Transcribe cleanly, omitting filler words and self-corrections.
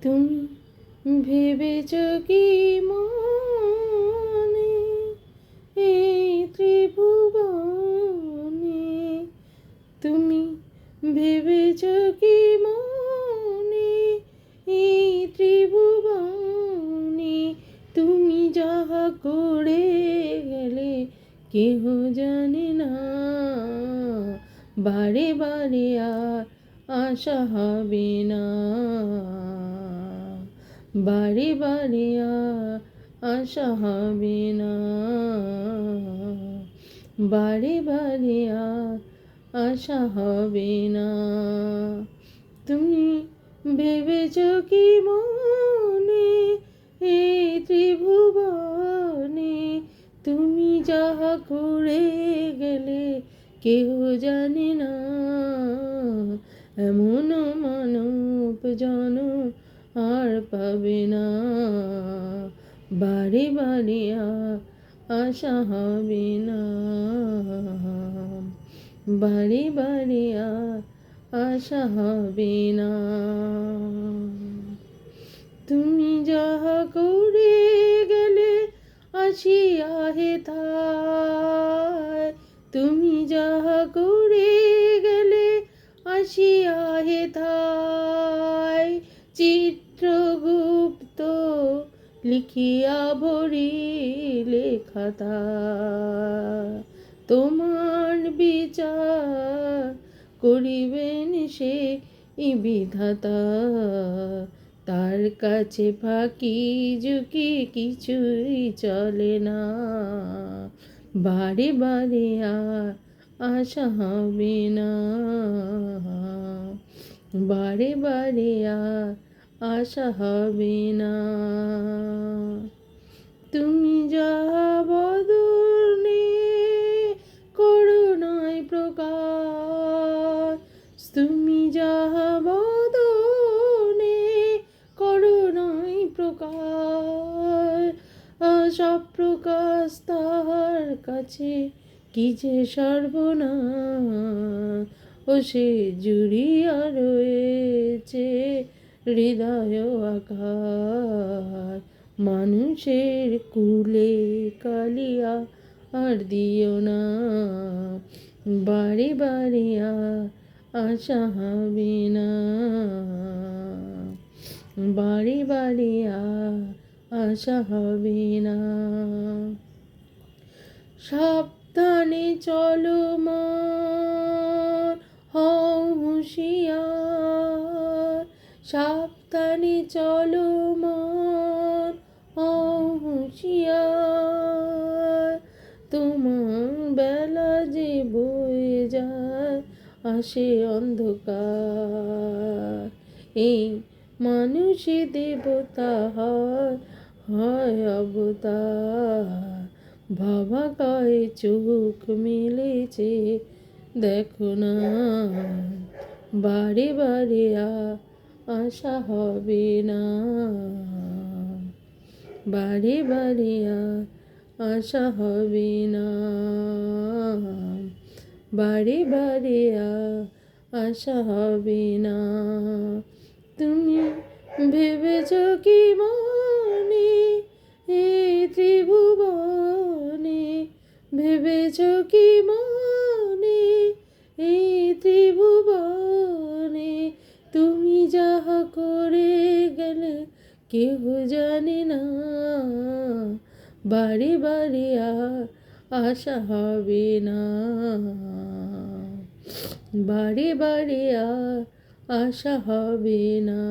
তুমি ভেবেছ কি মনে এই ত্রিভুবনে, তুমি ভেবেছ কি মনে এই ত্রিভুবনে, তুমি যাহা করে গেলে কেহ জানে না, বারে বারে আর আশা হবে না, বারে বারে আর আশা হবে না, বারে বারে আর আশা হবে না। তুমি ভেবেছ কি মনে এই ত্রিভুবনে, তুমি যাহা করে গেলে কেহ জানে না, এমন মানব জনম আর পাবে না, বারে বারে আর আশা হবে না, বারে বারে আর আশা হবে না। তুমি যাহা করে গেলে আসিয়া হেথায়, তুমি যাহা করে গেলে আসিয়া হেথায়, চিত্রগুপ্ত লিখিয়া ভরিলে খাতায়, তোমার বিচার করিবেন সে বিধাতা, তার কাছে ফাঁকি ঝুঁকি কিছুই চলে না, বারে বারে আর আশা হবে না, বারে বারে আর আশা হবে না। তুমি যাহা বদনে করুণায় প্রকাশ, তুমি যাহা বদনে করুণায় প্রকাশ, সব প্রকাশ তাহার কাছে কি যে সর্বনাশ, ও সে জুড়িয়া রয়েছে হৃদয় আকাশ, মানুষের কুলে কালিয়া আর দিও না, বারে বারে আর আশা হবে না, বারে বারে আর আশা হবে না। সাবধানে চলো মন, হও হুঁশিয়ার, সাবধানে চলো মন, হও হুঁশিয়ার, তোমার বেলা যে বয়ে যায় আসে অন্ধকার, এই মানুষে দেবতা হয় হয় অবতার, বাবা গায়ে চোখ মেলেছে দেখো না, বারে বারে আর আশা হবে না, বারে বারে আর আশা হবে না, বারে বারে আর আশা হবে না। তুমি ভেবেছ কি মনে এই ত্রিভুবনে, ভেবেছ কি মনে এই ত্রিভুবনে, তুমি যাহা করে গেলে কেহ জানে না, বারে বারে আর আশা হবে না, বারে বারে আর আশা হবে না।